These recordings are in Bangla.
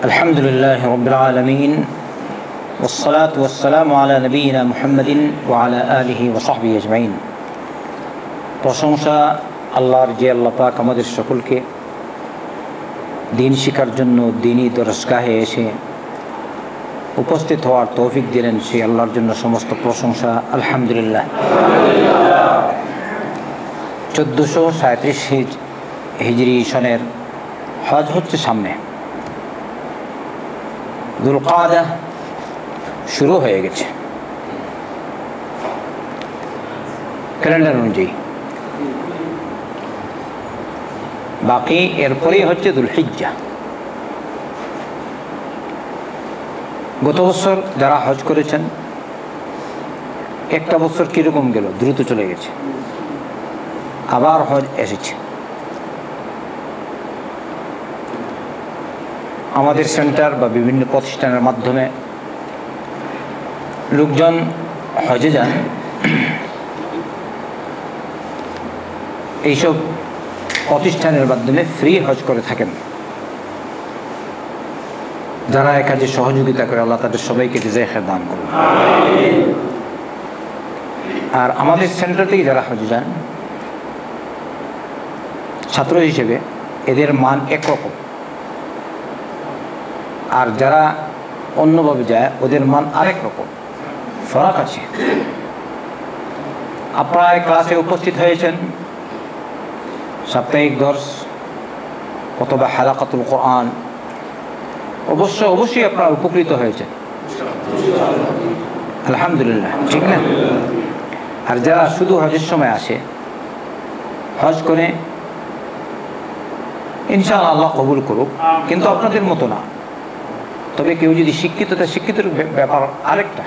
الحمد لله رب العالمين والصلاة والسلام على نبينا محمد وعلى آله وصحبه أجمعين। প্রশংসা আল্লাহর যে আল্লাহ পাক আমাদের সকলকে দিন শিখার জন্য দিনী দরসগাহে এসে উপস্থিত হওয়ার তৌফিক দিলেন, সেই আল্লাহর জন্য সমস্ত প্রশংসা আলহামদুলিল্লাহ। 1437 হিজরি সনের হজ হচ্ছে সামনে, যুলকাদা শুরু হয়ে গেছে ক্যালেন্ডার অনুযায়ী। বাকি এরপরেই হচ্ছে যুলহিজ্জা। গত বছর যারা হজ করেছেন, একটা বছর কীরকম গেল, দ্রুত চলে গেছে, আবার হজ এসেছে। আমাদের সেন্টার বা বিভিন্ন প্রতিষ্ঠানের মাধ্যমে লোকজন হজে যান। এইসব প্রতিষ্ঠানের মাধ্যমে ফ্রি হজ করে থাকেন। যারা এ কাজে সহযোগিতা করে, আল্লাহ তাদের সবাইকে জাযায়ে খায়র দান করুন। আর আমাদের সেন্টার থেকে যারা হজে যান ছাত্র হিসেবে, এদের মান একরকম, আর যারা অন্যভাবে যায় ওদের মান আরেক রকম, ফরাক আছে। আপনারা ক্লাসে উপস্থিত হয়েছেন, সাপ্তাহিক দর্স অথবা হালাকাতুল কোরআন, অবশ্যই আপনারা উপকৃত হয়েছেন আলহামদুলিল্লাহ, ঠিক না? আর যারা শুধু হজের সময় আসে, হজ করে, ইনশাআল্লাহ আল্লাহ কবুল করুক, কিন্তু আপনাদের মতো না। তবে কেউ যদি শিক্ষিত, তা শিক্ষিতের ব্যাপার আরেকটা।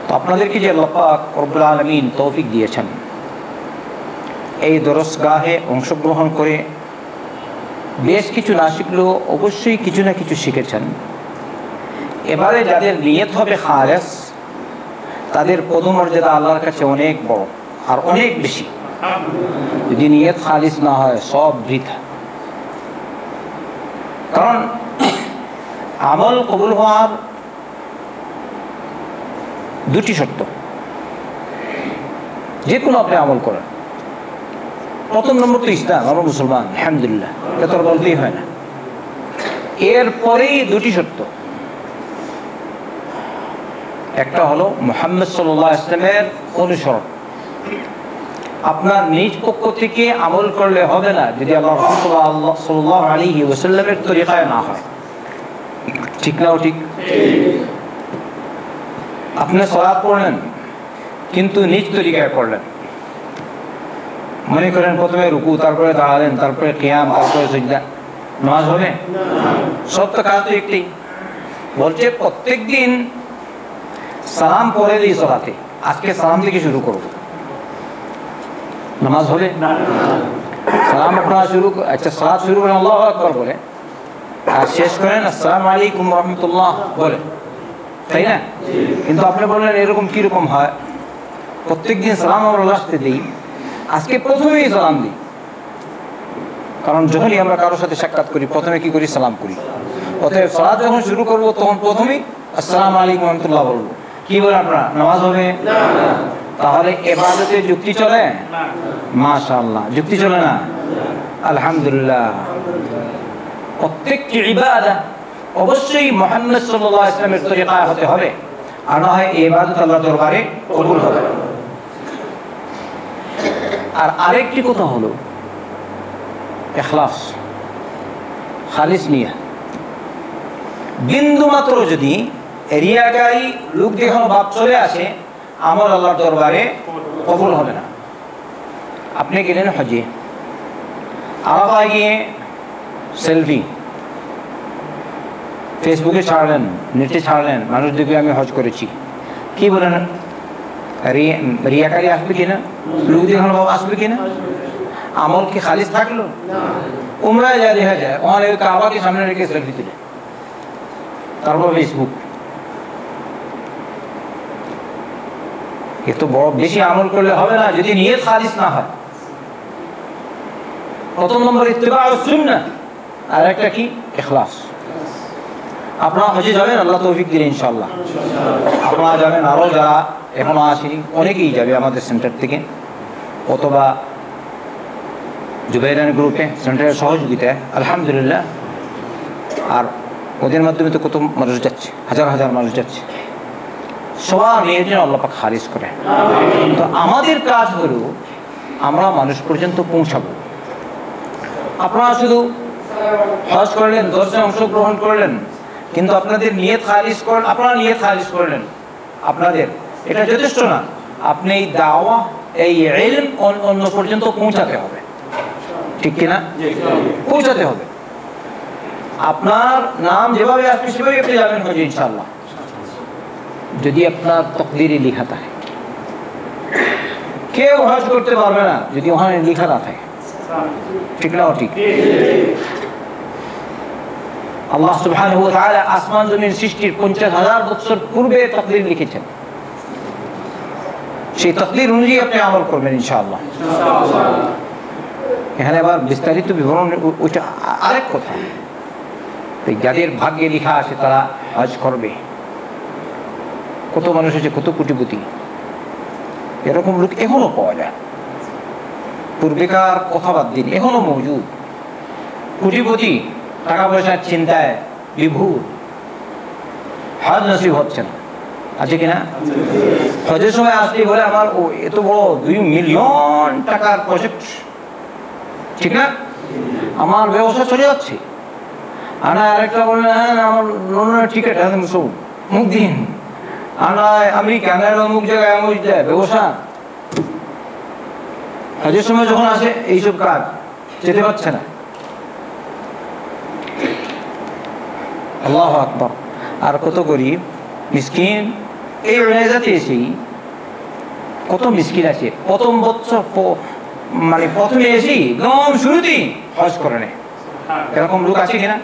তো আপনাদেরকে যে আল্লাহ পাক রব্বুল আলামিন তৌফিক দিয়েছেন, এই দরসগাহে অংশগ্রহণ করে বেশ কিছু না শিখলেও অবশ্যই কিছু না কিছু শিখেছেন। এবারে যাদের নিয়ত হবে খালেস, তাদের পদমর্যাদা আল্লাহর কাছে অনেক বড় আর অনেক বেশি। যদি নিয়ত খালিস না হয়, সব বৃথা। কারণ আমল কবুল হওয়ার দুটি শর্ত। যে কোনো আপনি আমল করেন, প্রথম নম্বর তো ইসলাম, আমরা মুসলমান আলহামদুলিল্লাহ, এটা তো বলতেই হয় না। এরপরেই দুটি শর্ত। একটা হলো মুহাম্মদ সাল্লাল্লাহু আলাইহি ওয়াসাল্লামের অনুসরণ। আপনার নিজ পক্ষ থেকে আমল করলে হবে না যদি আল্লাহ রাসূল সাল্লাল্লাহু আলাইহি ওয়াসাল্লামের তরিকায় না হয়। ঠিক না? ঠিক। আপনি সালাত পড়লেন কিন্তু নিজ তরিকায় পড়লেন। মনে করেন প্রথমে রুকু, তারপরে দাঁড়ালেন, তারপরে কিয়াম, তারপরে সিজদা, নামাজ হবে? সব তো কাজ তো একটি। বলছে প্রত্যেক দিন সালাম পড়ে দিই সালাতে, আজকে সালাম থেকে শুরু করব, নামাজ হবে? সালাম আপনারা আচ্ছা সালাত শুরু করেন আল্লাহু আকবার বলে, আর শেষ করেন আসসালামু আলাইকুম ওয়া রাহমাতুল্লাহ বলে, তাই না? কিন্তু আপনি বললেন এরকম কিরকম হয়? প্রত্যেকদিন সালাম আমরা লাস্টে দিই, আজকে প্রথমেই সালাম দিই। কারণ যখনই আমরা কারোর সাথে সাক্ষাৎ করি, প্রথমে কি করি? সালাম করি। অতএব সালাত যখন শুরু করবো, তখন প্রথমেই আসসালামু আলাইকুম ওয়া রাহমাতুল্লাহ বলবো। কি বলেন আপনারা? নামাজ হবে? তাহলে ইবাদতে যুক্তি চলে? মাশাআল্লাহ, যুক্তি চলে না? আলহামদুলিল্লাহ। প্রত্যেকটি ইবাদত অবশ্যই মুহাম্মদ সাল্লাল্লাহু আলাইহি ওয়াসাল্লামের তরিকায় হতে হবে, আর না হয় এই ইবাদত আল্লাহর দরবারে কবুল হবে না। আর আরেকটি কথা হলো ইখলাস, খালিস নিয়া। বিন্দু মাত্র যদি রিয়াকারী, লোক দেখানো ভাব চলে আসে, আমল আল্লাহর দরবারে কবুল হবে না। আপনি গেলেন হজে, আরাফায় গিয়ে সেলফি ফেসবুকে ছাড়লেন, নেটে ছাড়লেন, মানুষ দেখবে আমি হজ করেছি। কি বলেন? রিয়াকারী আসবে কিনা? লোক দেখানো ভাব আসবে কিনা? আমল কি খালিস থাকলো? উমরায় যা দেখা যায়, ওখানে কাবাকে সামনে রেখে সেলফি তুলে, তারপর ফেসবুক। এ তো বড় বেশি আমল করলে হবে না যদি নিয়ত খালিস না হয়। প্রথম নম্বর ইত্তিবা সুন্নাহ, আর একটা কি ইখলাস। আপনারা হজে যাবেন, আল্লাহ তৌফিক দিলেন ইনশাআল্লাহ। আপনারা যাবেন, আরও যারা এখনও আসেনি অনেকেই যাবে আমাদের সেন্টার থেকে, অথবা জুবাইরান গ্রুপে সেন্টারের সহযোগিতায় আলহামদুলিল্লাহ। আর ওদের মাধ্যমে তো কত মানুষ যাচ্ছে, হাজার হাজার মানুষ যাচ্ছে। সবার নিয়ে যেন আল্লাহ পাক খারিজ করে। তো আমাদের কাজ হলো আমরা মানুষ পর্যন্ত পৌঁছাবো। আপনারা শুধু হজ করলেন, দর্শনে অংশগ্রহণ করলেন, কিন্তু আপনাদের নিয়ত খারিজ করলেন, আপনারা নিয়ত খারিজ করলেন, আপনাদের এটা যথেষ্ট না। আপনি এই দাওয়া, এই ইলম অন্য পর্যন্ত পৌঁছাতে হবে, ঠিক কিনা? পৌঁছাতে হবে। আপনার নাম যেভাবে আসবে সেভাবে আপনি যাবেন হজে ইনশাআল্লাহ, যদি আপনার তকদিরে লেখা থাকে। কেউ হজ করতে পারবে না যদি ওখানে লেখা না থাকে, ঠিক না? ঠিক। আল্লাহ সুবহানাহু ওয়া তাআলা আসমান জমিন সৃষ্টির 50,000 বছর পূর্বে তকদির লিখেছেন। সেই তকদির অনুযায়ী আপনি আমল করবেন ইনশাআল্লাহ। এখানে আবার বিস্তারিত বিবরণ ওইটা আরেক কথা। যাদের ভাগ্যে লেখা আছে তারা হজ করবে। কত মানুষ আছে, কত কোটিপতি, এরকম লোক এখনো পাওয়া যায়। পূর্বেকার কথা বাদ দিন, এখনো মজুদ। কোটিপতি, টাকা পয়সার চিন্তায় বিভোর, হজ নসিব হচ্ছে না, আছে কিনা? হজের সময় আসলেই বলে আমার এত বড় 2 মিলিয়ন টাকার প্রজেক্ট, ঠিক না, আমার ব্যবসা চলে যাচ্ছে। আর আরেকটা বলে হ্যাঁ আমার লন্ডনের টিকিট মুখ দিন, আমরা আমেরিকা অমুক জায়গায় অমুক যায় ব্যবসা। হজের সময় যখন আসে এইসব কাজ যেতে পারছে না। আল্লাহু আকবার। আর কত গরিব মিসকিন এই জাতি এসেই, কত মিসকিন আছে প্রথম বছর মানে প্রথমে এসেই একদম শুরুতেই হজ করে নেয়, এরকম লোক আছে কিনা?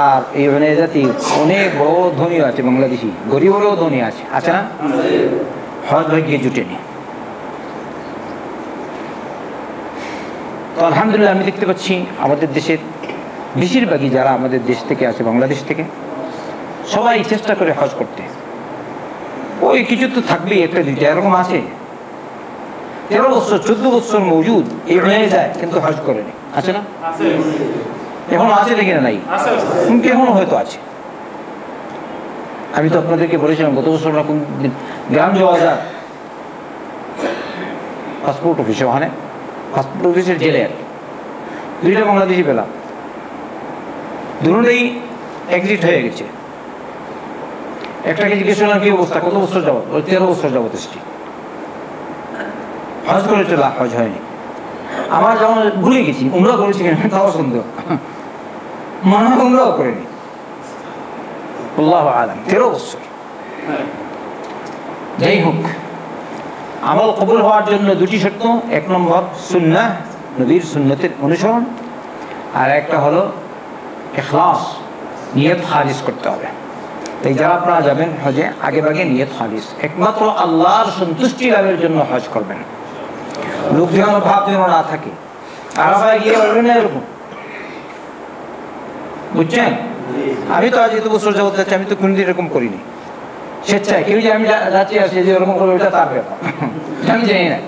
আর এই জাতি অনেক বড় ধনী আছে, বাংলাদেশি গরিবেরও ধনী আছে, আছে না? হজ ভাগ্যে জুটেনি। তো আলহামদুলিল্লাহ আমি দেখতে পাচ্ছি আমাদের দেশের বেশিরভাগই যারা আমাদের দেশ থেকে আছে, বাংলাদেশ থেকে, সবাই চেষ্টা করে হজ করতে। ওই কিছু তো থাকবেই, একটা দুইটা এরকম আছে 13 বছর 14 বছর মজুদ এই হয়ে যায় কিন্তু হজ করেনি, আছে না? এখনো আছে দেখি না? নাই, কিন্তু এখনো হয়তো আছে। আমি তো আপনাদেরকে বলেছিলাম গত বছর আমরা কোন গ্রাম যাওয়া যায় পাসপোর্ট অফিসে, ওখানে পাসপোর্ট অফিসের জেলে 2টা বাংলাদেশি পেলাম, দুটোই এক্সিট হয়ে গেছে। একটাকে জিজ্ঞেস করলাম কি অবস্থা, কত বছর যাবত? 13 বছর যাবত এসছি, হজ করেছে, হজ হয়নি। আমার যেমন ভুলে গেছি উমরা করেছি কিনা তাও সন্দেহ, মনে হয় উমরাও করেনি, আল্লাহু আলাম। 13 বছর। যাই হোক, আমল কবুল হওয়ার জন্য 2টি শর্ত। 1 নম্বর সুন্নাহ, নবীর সুন্নতের অনুসরণ, আর একটা হলো ইখলাস, নিয়ত খালিস করতে হবে। তাই যারা আপনারা যাবেন হজে, আগে ভাগে নিয়ত খালিস, একমাত্র আল্লাহর সন্তুষ্টি লাভের জন্য হজ করবেন। লোক যেন ভাব যেন না থাকে আরাফায় গিয়ে বলবেন না এরকম, বুঝছেন? আমি তো আজ এত বছর যাবত যাচ্ছি, আমি তো কোনদিন এরকম করিনি। স্বেচ্ছায় কেউ যে আমি যাচ্ছি আসি যে ওরকম করবে, ওইটা তার ব্যাপার, আমি জানি না।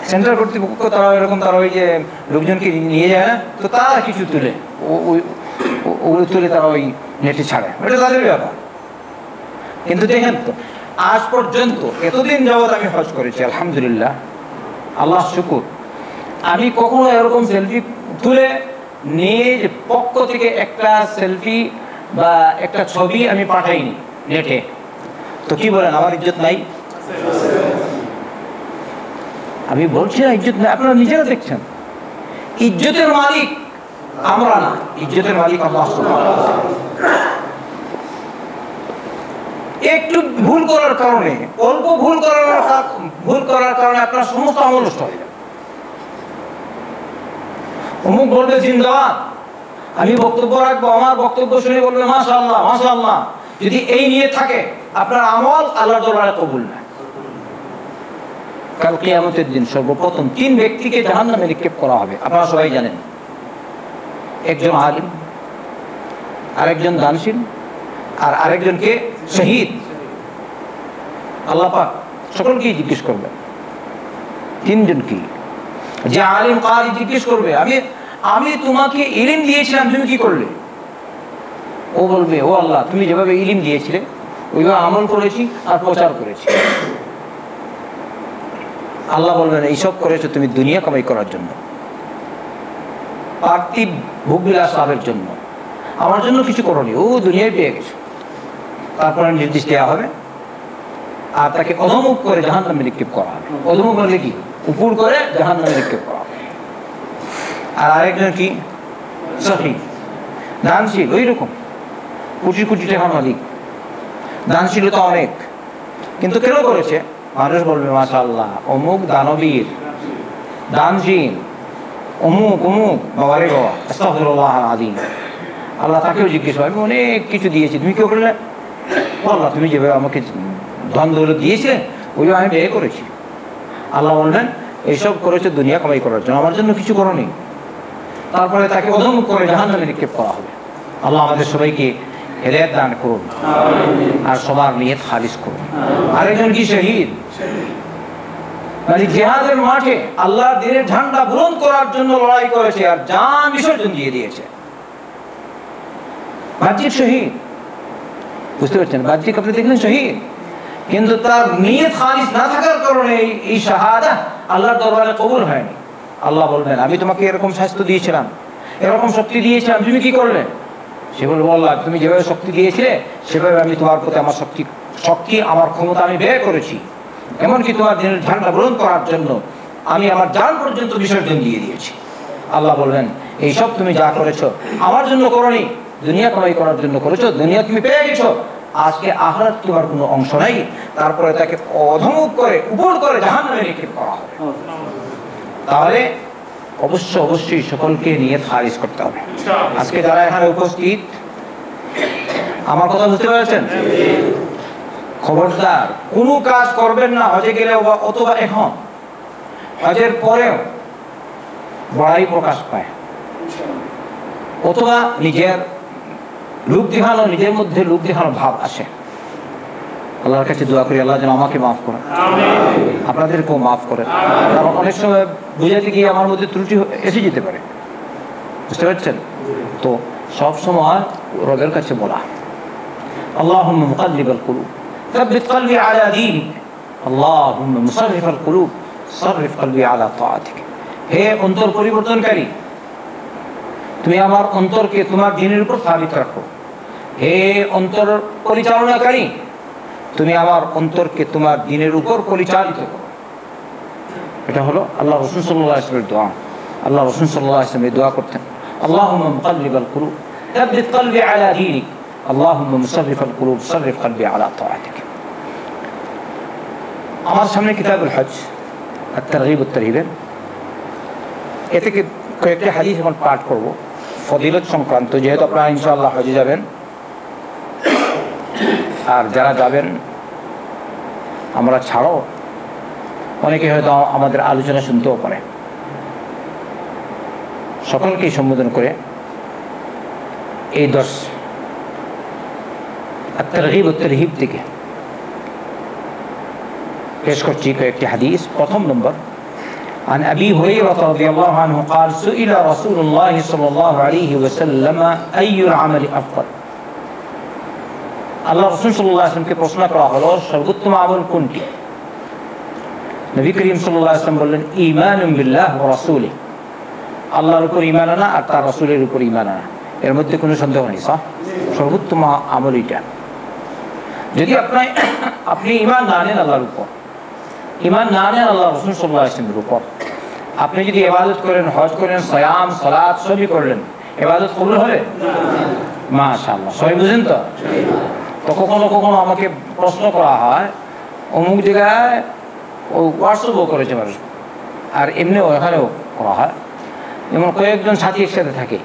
সেন্টার কর্তৃপক্ষ তারা এরকম, তারা ওই যে লোকজনকে নিয়ে যায় না, তো তারা কিছু তুলে ওই তুলে তারা ওই নেটে ছাড়ে, ওইটা তাদের ব্যাপার। কিন্তু দেখেন তো, আজ পর্যন্ত এতদিন যাবৎ আমি হজ করেছি আলহামদুলিল্লাহ, আল্লাহ শুকুর, আমি কখনো এরকম সেলফি তুলে নিজ পক্ষ থেকে একটা সেলফি বা একটা ছবি আমি পাঠাইনি নেটে। তো কি বলেন, আমার ইজ্জত নাই? আমি বলছি না ইজ্জত নাই, আপনারা নিজেরা দেখছেন। ইজ্জতের মালিক আমরা না, ইজ্জতের মালিক আল্লাহ সুবহানাহু ওয়া তাআলা। একটু ভুল করার কারণে, অল্প ভুল করার কারণে আপনার সমস্ত আমল নষ্ট হয়ে যাবে। অমুক বলবে জিন্দাবাদ, আমি বক্তব্য রাখবো, আমার বক্তব্য শুনে বলবে মাশাআল্লাহ মাশাআল্লাহ। যদি এই নিয়ে থাকে, আপনার আমল আল্লাহর দরবারে কবুল না। কাল কিয়ামতের দিন সর্বপ্রথম 3 ব্যক্তিকে জাহান্নামে নিক্ষেপ করা হবে, আপনারা সবাই জানেন। একজন আলিম, আরেকজন দানশীল, আর আরেকজনকে শহীদ। আল্লাহ পাক সকলকেই জিজ্ঞেস করবেন, তিনজনকেই। যে আলিম কারি জিজ্ঞেস করবে, আমি তোমাকে ইলম দিয়েছিলাম, তুমি কি করলে? ও বলবে, ও আল্লাহ, তুমি যেভাবে ইলম দিয়েছিলে ওইভাবে আমল করেছি আর প্রচার করেছি। আল্লাহ বলবেন, এইসব করেছো তুমি দুনিয়া কামাই করার জন্য, পার্থিব ভোগবিলাস লাভের জন্য, আমার জন্য কিছু করোনি, ও দুনিয়ায় পেয়ে গেছো। তারপরে নির্দেশ দেওয়া হবে আর তাকে অধমুখ করে জাহান্নামে নিক্ষেপ করা হবে। অধমুখ বললে কি? উপর করে জাহান্নামে নিক্ষেপ করা হবে। আর আরেকজন কি? সহি দানশীল, ওই রকম কোটি কোটি টাকার মালিক, দানশীলতা অনেক, কিন্তু কেন করেছে? মানুষ বলবে মাশাআল্লাহ, অমুক দানবীর, দানশীল, অমুক অমুক, বাবারে বাবা, আস্তাগফিরুল্লাহ আযীম। আল্লাহ তাকেও জিজ্ঞেস করে, আমি অনেক কিছু দিয়েছি, তুমি কেউ করলে? আল্লাহ, তুমি যেভাবে আমাকে ধন দৌলত দিয়েছিলে ওইভাবে আমি ব্যয় করেছি। আল্লাহ বললেন, এইসব করেছে দুনিয়া কামাই করার জন্য, আমার জন্য কিছু করোনি। তারপরে তাকে অধমুখ করে জাহান্নামে নিক্ষেপ করা হবে। আল্লাহ আমাদের সবাইকে হেদায়েত দান করুন আর সবার নিয়ত খালিস করুন। আরেকজন কি? শহীদ, মানে জিহাদের মাঠে আল্লাহর দ্বীনের ঝান্ডা বুলন্দ করার জন্য লড়াই করেছে আর জান বিসর্জন দিয়ে দিয়েছে। বাহ্যিক শহীদ, বুঝতে পারছেন? বাহ্যিক আপনি দেখলেন শহীদ, কিন্তু তার নিয়ত খালিস না থাকার কারণে এই শাহাদাত আল্লাহর দরবারে কবুল হয়নি। আল্লাহ বলবেন, আমি তোমাকে এরকম স্বাস্থ্য দিয়েছিলাম, এরকম শক্তি দিয়েছিলাম, তুমি কি করলে? সে বলবে, আল্লাহ, তুমি যেভাবে শক্তি দিয়েছিলে সেভাবে আমি তোমার প্রতি আমার শক্তি আমার ক্ষমতা আমি ব্যয় করেছি, এমনকি তোমার দিনের ঝান্ডা বুলন্দ করার জন্য আমি আমার জান পর্যন্ত বিসর্জন দিয়ে দিয়েছি। আল্লাহ বলবেন, এইসব তুমি যা করেছো আমার জন্য করোনি, দুনিয়া কামাই করার জন্য করেছো, দুনিয়া তুমি পেয়ে গেছো, আজকে আখিরাত তোমার কোনো অংশ নাই। তারপরে তাকে অধমুখ করে উপর করে জাহান্নামে নিক্ষেপ করা হবে। তাহলে অবশ্যই সকলকে নিয়ে খারিজ করতে হবে। আজকে যারা এখানে উপস্থিত, আমার কথা বুঝতে পেরেছেন? খবরদার কোনো কাজ করবেন না হজে গেলেও অথবা এখন হজের পরেও বড়াই প্রকাশ পায়, অথবা নিজের লোক দেখানো, নিজের মধ্যে লোক দেখানো ভাব আসে। আল্লাহর কাছে দোয়া করি, আল্লাহ যেন আমাকে মাফ করেন, আপনাদেরকেও মাফ করেন। কারণ অনেক সময় বুঝাতে গিয়ে আমার মধ্যে ত্রুটি এসে যেতে পারে, বুঝতে পারছেন? তো সব সময় রবের কাছে বলা, আল্লাহুম্মা মুকাল্লিবাল কুলুব সাব্বিত কলবি আলা দীনিক, আল্লাহুম্মা মুসাররিফাল কুলুব সাররিফ কলবি আলা তাআতিক। হে অন্তর পরিবর্তনকারী, তুমি আমার অন্তরকে তোমার দ্বীনের উপর স্থাপিত রাখো। হে অন্তর পরিচালনাকারী, তুমি আমার অন্তরকে তোমার দ্বীনের উপর পরিচালিত করো। এটা হলো আল্লাহ রাসূল সাল্লাল্লাহু আলাইহি ওয়াসাল্লামের দোয়া। আল্লাহ রাসূল সাল্লাল্লাহু আলাইহি ওয়াসাল্লাম এই দোয়া করতেন, আল্লাহুম্মা মুকাল্লিবাল কুলুব সাব্বিত কলবি আলা দীনিক, আল্লাহুম্মা মুসাররিফাল কুলুব সাররিফ কলবি আলা তাআতিক। আমার সামনে কিতাবুল হজ আত-তারগীব ওয়াত-তারহীব, এতে কয়েকটি হাদিস এখন পাঠ করব ফজিলত সংক্রান্ত, যেহেতু আপনারা ইনশাআল্লাহ হজে যাবেন। আর যারা যাবেন আমরা ছাড়াও অনেকে হয়তো আমাদের আলোচনা শুনতেও পারে। সকলকেই সম্বোধন করে এই দর্শ আত-তারগীব ওয়াত-তারহীব থেকে পেশ করছি কয়েকটি হাদিস। প্রথম নম্বর, عن أبي هريرة رضي الله عنه قال سئل رسول الله صلى الله عليه وسلم أي العمل أفضل। আল্লাহ রাসূল সাল্লাল্লাহু আলাইহি ওয়াসাল্লামকে প্রশ্ন করা হলো সর্বোত্তম আমল কোনটি? নবী করিম সাল্লাল্লাহু আলাইহি ওয়াসাল্লাম বললেন, ঈমানুন বিল্লাহ ওয়া রাসূলিহি, আল্লাহর উপর ঈমান আনা আর তার রাসূলের উপর ঈমান আনা, এর মধ্যে কোনো সন্দেহ নেই। সর্বোত্তম আমল এটা। যদি আপনি ঈমান না আনেন আল্লাহর উপর, ঈমান না আনেন আল্লাহ রাসূল সাল্লাল্লাহু আলাইহি ওয়াসাল্লামের উপর, আপনি যদি ইবাদত করেন, হজ করেন, সিয়াম সালাত সবই করলেন, ইবাদত কবুল হবে? মাশাআল্লাহ, সবাই বুঝেন তো? তো কখনো কখনো আমাকে প্রশ্ন করা হয়, অমুক জায়গায় ও হোয়াটসঅ্যাপও করেছে মানুষ, আর এমনিও এখানেও করা হয়। যেমন কয়েকজন সাথী একসাথে থাকে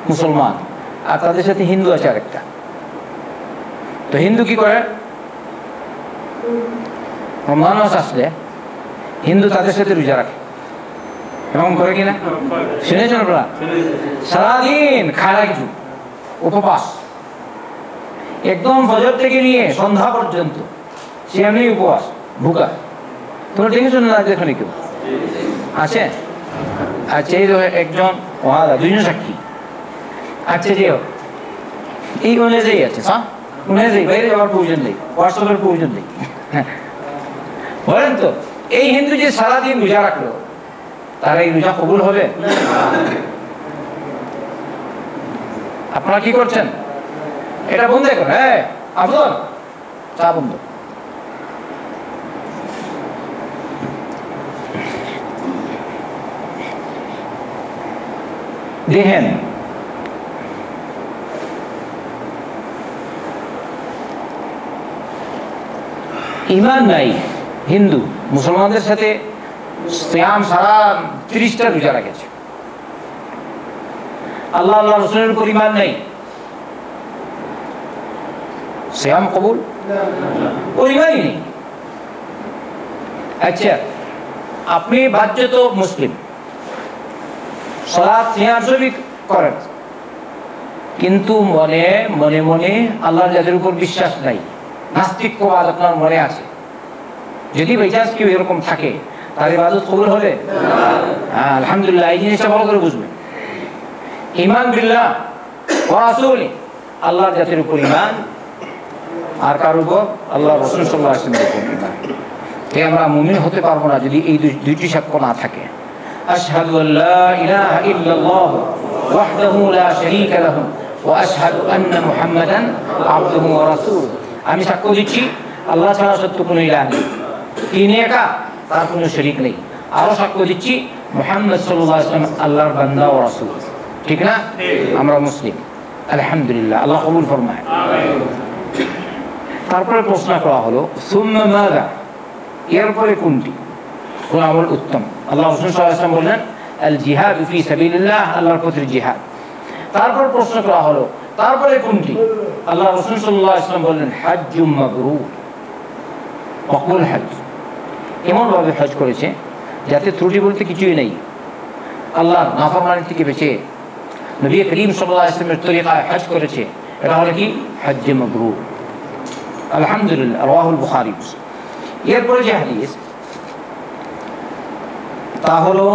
মুসলমান, আর তাদের সাথে হিন্দু আছে আরেকটা। তো হিন্দু কি করে, রমজান মাস আসলে হিন্দু তাদের সাথে রোজা রাখে, এরকম করে কিনা শুনেছেন আপনারা? সারাদিন খায় না কিছু, উপবাস, একদম ফজর থেকে নিয়ে সন্ধ্যা পর্যন্ত সে এমনি উপবাস, ভুকা। তোমরা দেখেছো না? দেখো কেউ আছে? আচ্ছা, এই একজন, দুইজন সাক্ষী। আচ্ছা, যে এই অনুযায়ী আছে, অনুযায়ী বাইরে যাওয়ার প্রয়োজন নেই, হোয়াটসঅ্যাপের প্রয়োজন নেই। বলেন তো, এই হিন্দু যে সারাদিন রোজা রাখলো, তার এই রোজা কবুল হবে? আপনারা কি করছেন? এটা বন্ধ করুন। হ্যাঁ, আফজল, চা বন্ধ। দেখেন, ইমান নাই হিন্দু, মুসলমানদের সাথে সিয়াম সারা 30টা রোজা রেখেছে। আল্লাহ আল্লাহ রসুলের উপর ইমান নেই, সিয়াম কবুল? ওর ইমানই নেই। আচ্ছা, আপনি বাহ্যত মুসলিম, সালাত সিয়াম সবই করেন, কিন্তু মনে মনে মনে আল্লাহর যাদের উপর বিশ্বাস নাই, নাস্তিকবাদ আপনার মনে আছে। যদি বাইচান্স কেউ এরকম থাকে, তার ইবাদত কবুল হবে? হ্যাঁ, আলহামদুলিল্লাহ। এই জিনিসটা ভালো করে বুঝবেন। ঈমান বিল্লাহ ওয়া রাসূলি, আল্লাহর জাতির উপর ঈমান, আর কার উপর? আল্লাহর রাসূল সাল্লাল্লাহু আলাইহি ওয়াসাল্লামের উপর ঈমান। তাই আমরা মুমিন হতে পারবো না যদি এই দুইটি সাক্ষ্য না থাকে। আশহাদু আল্লা ইলাহা ইল্লাল্লাহ ওয়াহদাহু লা শারীকা লাহু ওয়া আশহাদু আন্না মুহাম্মাদান আবদুহু ওয়া রাসূলুহু। আমি সাক্ষ্য দিচ্ছি আল্লাহ ছাড়া সত্য কোনো ইলাহ নেই, তিনি একা, তার কোনো শরীক নেই। আরো সাক্ষ্য দিচ্ছি মুহাম্মদ সাল্লাল্লাহু আলাইহি ওয়াসাল্লাম আল্লাহর বান্দা ও রাসূল। ঠিক না? আমরা মুসলিম, আলহামদুলিল্লাহ, আল্লাহ কবুল ফরমায়। তারপরে প্রশ্ন করা হলো, সুম্মা মাযা, এরপরে কোনটি, কোন আমল উত্তম? আল্লাহ রাসূল সাল্লাল্লাহু আলাইহি ওয়াসাল্লাম বললেন, আল জিহাদ ফি সাবিলিল্লাহ, আল্লাহর পথে জিহাদ। তারপর প্রশ্ন করা হলো, তারপরে কোনটি? আল্লাহ রাসূল সাল্লাল্লাহু আলাইহি ওয়াসাল্লাম বললেন, হাজ্জুম মাবরুর, মকবুল হজ। এমনভাবে হজ করেছে যাতে ত্রুটি বলতে কিছুই নেই, আল্লাহর নাফরমানি থেকে বেঁচে নবী করিম সাল্লাল্লাহু আলাইহি ওয়াসাল্লামের তরিকায় হজ করেছে। এটা হলো কি? হজ্জে মাবরুর। আলহামদুলিল্লাহ, রাওয়াহুল বুখারী। এরপরে যে হাদিস, তা হলো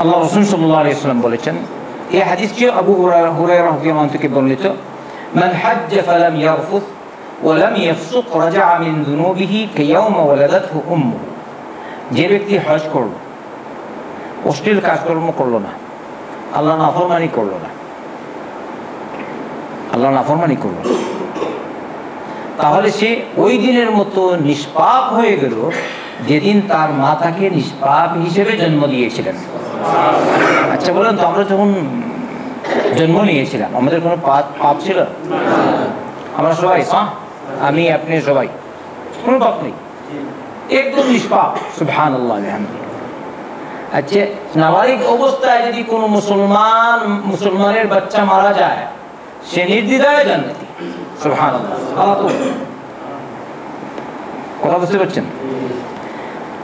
আল্লাহ রাসূল সাল্লাল্লাহু আলাইহি ওয়াসাল্লাম বলেছেন, এই হাদিসটি আবু হুরায়রা রাদিয়াল্লাহু আনহু থেকে বর্ণিত, মান হাজ্জ ফালাম ইয়ারফুস ওয়া লাম ইয়াফসুক রাজা'a মিন যুনুবিহি কায়াওমা ওয়ালাদাতহু উম্মুহু। যে ব্যক্তি হজ করলো, অশ্লীল কাজকর্ম করলো না, আল্লাহ নাফরমানি করলো না, আল্লাহ নাফরমানি করলো না, তাহলে সে ওই দিনের মতো নিষ্পাপ হয়ে গেল যেদিন তার মা তাকে নিষ্পাপ হিসেবে জন্ম দিয়েছিলেন। আচ্ছা বলেন তো, আমরা যখন জন্ম নিয়েছিলাম আমাদের কোনো পাপ ছিল? আমরা সবাই, আমি আপনি সবাই, কোনো পাপ নেই, একদম নিষ্পাপ, সুবহানাল্লাহ বিহামদিহি। আচ্ছা, নাবালিগ অবস্থায় যদি কোনো মুসলমানের বাচ্চা মারা যায়, সে নির্দ্বিধায় জান্নাতি, সুবহানাল্লাহ। কথা বুঝতে পারছেন?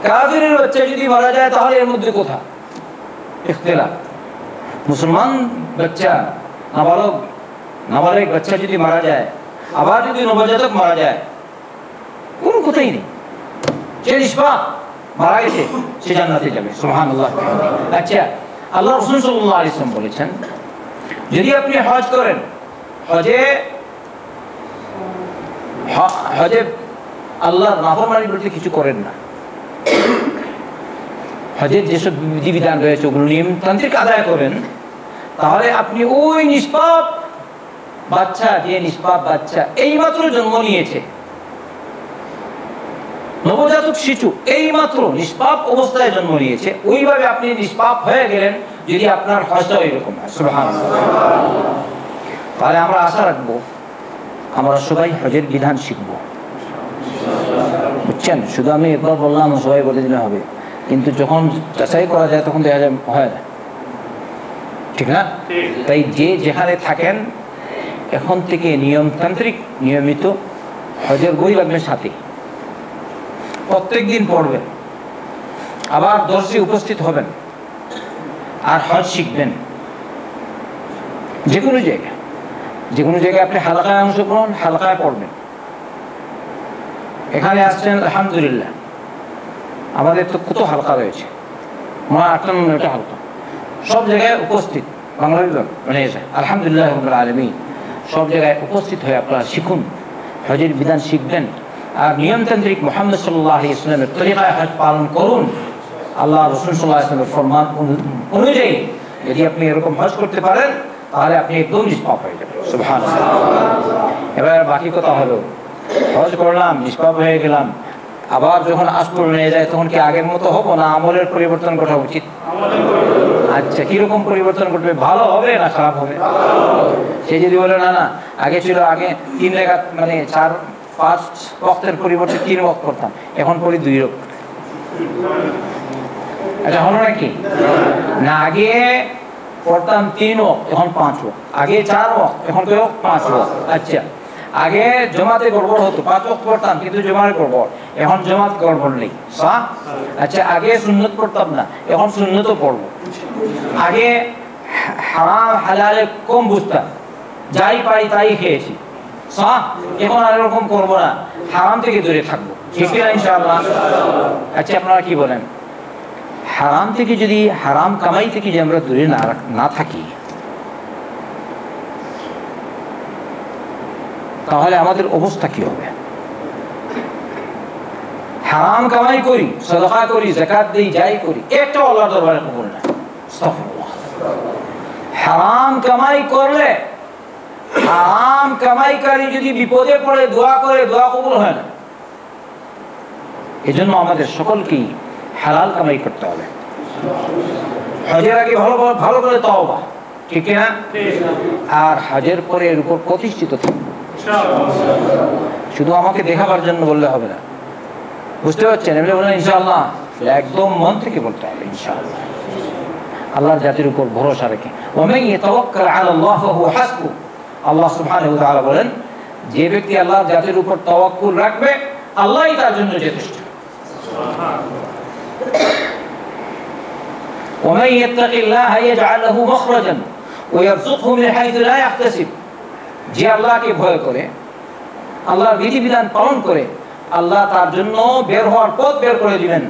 কাফিরের বাচ্চা যদি মারা যায় তাহলে এর মধ্যে কোথা ইখতিলাফ। মুসলমান বাচ্চা, নাবালিগ বাচ্চা যদি মারা যায়, আবার যদি নবজাতক মারা যায়, কোনো কথাই নেই, সে নিষ্পাপ, মারা গেছে, সে জান্নাতে যাবে, সুবহানাল্লাহ। আচ্ছা, আল্লাহ রাসূল সাল্লাল্লাহু আলাইহি ওয়াসাল্লাম বলেছেন, যদি আপনি হজ করেন, হজে আল্লাহর নাফরমানি বলতে কিছু করেন না, হজের যেসব বিধিবিধান রয়েছে ওগুলো নিয়মতান্ত্রিক আদায় করেন, তাহলে আপনি ওই নিষ্পাপ বাচ্চা, যে নিষ্পাপ বাচ্চা এইমাত্র জন্ম নিয়েছে, নবজাতক শিশু এইমাত্র নিষ্পাপ অবস্থায় জন্ম নিয়েছে, ওইভাবে আপনি নিষ্পাপ হয়ে গেলেন যদি আপনার হজটা এরকম হয়, সুবহানাল্লাহ। তাহলে আমরা আশা রাখবো আমরা সবাই হজের বিধান শিখবো, বুঝছেন? শুধু আমি একবার বললাম সবাই বলে দিলে হবে, কিন্তু যখন যাচাই করা যায় তখন দেখা যায় হয় না, ঠিক না? তাই যে যেখানে থাকেন এখন থেকে নিয়মতান্ত্রিক নিয়মিত হজের বই রাখবেন সাথে, প্রত্যেক দিন পড়বেন, আবার দর্শে উপস্থিত হবেন, আর হজ শিখবেন। যে কোনো জায়গায় আপনি হালকায় অংশগ্রহণ, হালকায় পড়বেন। এখানে আসছেন আলহামদুলিল্লাহ, আমাদের তো কত হালকা রয়েছে, 58টা হালকা, সব জায়গায় উপস্থিত। বাংলাদেশ মানে আলহামদুলিল্লাহ রাব্বিল আলামিন, সব জায়গায় উপস্থিত হয়ে আপনারা শিখুন, হজের বিধান শিখবেন, আর নিয়মতান্ত্রিক মুহাম্মদ সাল্লাল্লাহু আলাইহি ওয়াসাল্লামের তরিকায় হজ পালন করুন। আল্লাহ রাসূল সাল্লাল্লাহু আলাইহি ওয়াসাল্লামের ফরমান অনুযায়ী যদি আপনি এরকম হজ করতে পারেন, তাহলে আপনি একদম নিষ্পাপ হয়ে যাবেন। সুবহানাল্লাহ। এবার বাকি কথা হলো, হজ করলাম, নিষ্পাপ হয়ে গেলাম, আবার যখন আসপুর নিয়ে যায় তখন কি আগের মতো হবো, না আমলের পরিবর্তন করা উচিত? আচ্ছা, কিরকম পরিবর্তন করবে? ভালো হবে না খারাপ হবে? সে যদি বলে না আগে ছিল, আগে 3 রাকাত মানে 4-5 ওয়াক্তের পরিবর্তে 3 ওয়াক্ত করতাম, এখন পড়ি 2 রাকাত, এটা হলো নাকি? না, আগে পড়তাম 3 ওয়াক্ত, এখন 5 ওয়াক্ত, আগে 4 ওয়াক্ত, এখন তো 5 ওয়াক্ত। আচ্ছা, আগে জমাতে গড়বড় হতো, 5 ওয়াক্ত পড়তাম কিন্তু জমাতে গড়বড়, এখন জমাত গড়বড় নেই। আচ্ছা, আগে সুন্নত পড়তাম না, এখন সুন্নতও পড়বো। আগে হারাম হালালে কম বুঝতাম, যাই পাই তাই খেয়েছি, এখন আর এরকম করবো না, হারাম থেকে দূরে থাকবো, ঠিক না ইনশাআল্লাহ? আচ্ছা, আপনারা কি বলেন? হারাম থেকে যদি, হারাম কামাই থেকে যদি আমরা দূরে না থাকি, তাহলে আমাদের অবস্থা কি হবে? হারাম কামাই করি, সাদাকা করি, যাকাত দেই, যাই করি, একটা আল্লাহর দরবারে কবুল না। আস্তাগফিরুল্লাহ। হারাম কামাই করলে, হারাম কামাইকারী যদি বিপদে পড়ে দোয়া করে, দোয়া কবুল হয় না। এজন্য আমাদের সকলকেই হালাল কামাই করতে হবে। হজের আগে ভালো করে তওবা, ঠিক না? আর হজের পরে এর উপর প্রতিষ্ঠিত থাকবো। শুধু আমাকে দেখাবার জন্য বললে হবে না, বুঝতে পারছেন? এমনি বলেন ইনশাআল্লাহ, একদম মন থেকে বলতে হবে ইনশাআল্লাহ, আল্লাহর জাতির উপর ভরসা রেখে। ওয়ামান ইয়াতাওয়াক্কাল আলাল্লাহ ফাহুয়া হাসবুহ। আল্লাহ সুবহানাহু ওয়া তাআলা বলেন, যে ব্যক্তি আল্লাহর জাতির উপর তাওয়াক্কুল রাখবে, আল্লাহই তার জন্য যথেষ্ট। ওয়ামান ইয়াত্তাকিল্লাহা ইয়াজআল লাহু মাখরাজান ওয়া ইয়ারযুকহু মিন হাইথু লা ইয়াহতাসিব। যে আল্লাহকে ভয় করে, আল্লাহর বিধিবিধান পালন করে, আল্লাহ তার জন্য বের হওয়ার পথ বের করে দিবেন,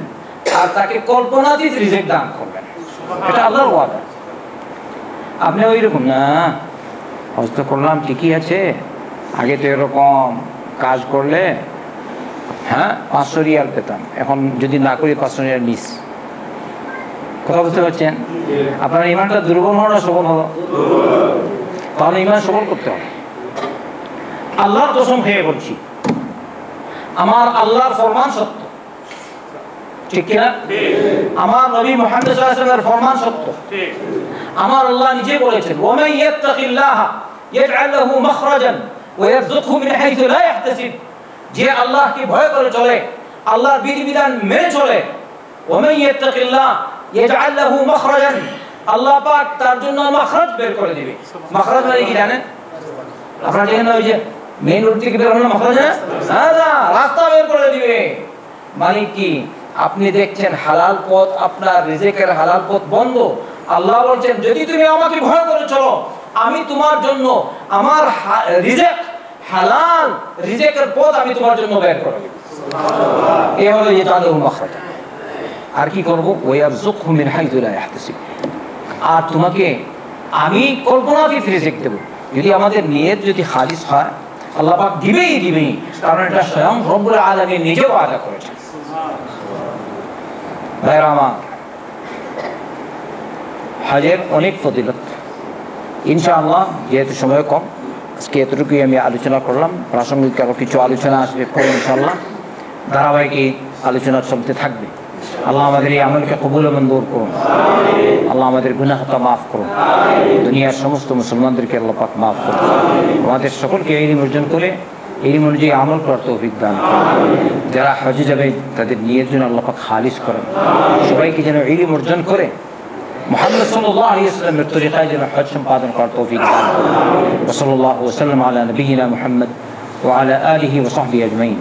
আর তাকে কল্পনাতীত রিজিক দান করবেন। এটা আল্লাহর ওয়াদা। আপনি ওই রকম না, হজ তো করলাম ঠিকই আছে, আগে তো এরকম কাজ করলে 500 রিয়াল পেতাম, এখন যদি না করি 500 রিয়াল মিস। কথা বুঝতে পারছেন? আপনার ইমানটা দুর্বল হলো না সবল হলো? তাহলে ইমান সবল করতে হবে। আল্লাহর কসম খেয়ে বলছি, আমার আল্লাহর ফরমান সত্য, ঠিক কিনা? আমার নবী মুহাম্মদ সাল্লাল্লাহু আলাইহি ওয়াসাল্লামের ফরমান সত্য। আমার আল্লাহ নিজে বলেছেন, ওয়ামান ইয়াত্তাকিল্লাহা ইয়াজআল লাহু মাখরাজান ওয়া ইয়ারযুকহু মিন হাইথু লা ইয়াহতাসিব। যে আল্লাহকে ভয় করে চলে, আল্লাহর বিধিবিধান মেনে চলে, ওয়ামান ইয়াত্তাকিল্লাহ ইয়াজআল লাহু মাখরাজান, আল্লাহ পাক তার জন্য মাখরাজ বের করে দিবে। মাখরাজ মানে কি জানেন? আপনারা জানেন ওই যে মেইন রোড থেকে বের হলে মাখরাজ না, রাস্তা বের করে দিবে। মানে কি? আপনি দেখছেন হালাল পথ, আপনার রিজিকের হালাল পথ বন্ধ, আল্লাহ বলছেন যদি তুমি আমাকে ভয় করে চলো, আমি তোমার জন্য আমার রিজিক, হালাল রিজিকের পথ আমি তোমার জন্য বের করে দেব। সুবহানাল্লাহ। এই হলো ইয়াজআলু মাখরাজা। আর কি করব? ওয়ারযুকহু মিন হাইথু লা ইয়াহতাসিব। আর তোমাকে আমি কল্পনাতীত রিজিক দেব। যদি আমাদের নিয়ত যদি খালিস হয়, আল্লাহ পাক দিবেই, কারণ এটা স্বয়ং রব্বুল আলামিন নিজেও ওয়াদা করেছেন। ভাইরা আমার, হজের অনেক ফজিলত ইনশাআল্লাহ, যেহেতু সময় কম, আজকে এতটুকুই আমি আলোচনা করলাম। প্রাসঙ্গিক আরও কিছু আলোচনা আসবে পরে ইনশাআল্লাহ, ধারাবাহিক এই আলোচনা চলতে থাকবে। আল্লাহ আমাদের এই আমলকে কবুল ও মঞ্জুর করুন। আল্লাহ আমাদের গুনাহ খাতা মাফ করুন। দুনিয়ার সমস্ত মুসলমানদেরকে আল্লাহ পাক মাফ করুন। আমাদের সকলকে ইলম অর্জন করে ইলম অনুযায়ী আমল করার তৌফিক দান করুন। যারা হজে যাবে তাদের নিয়ত যেন আল্লাহ পাক খালিস করেন। সবাইকে যেন ইলম অর্জন করে মুহাম্মদ সাল্লাল্লাহু আলাইহি ওয়াসাল্লামের তরিকায় যেন হজ সম্পাদন করার তৌফিক দান করুন। ওয়া সাল্লাল্লাহু ওয়া সাল্লাম আলা নবিয়িনা মুহাম্মদ ওয়া আলা আলিহি ওয়া সাহবিহি আজমাইন।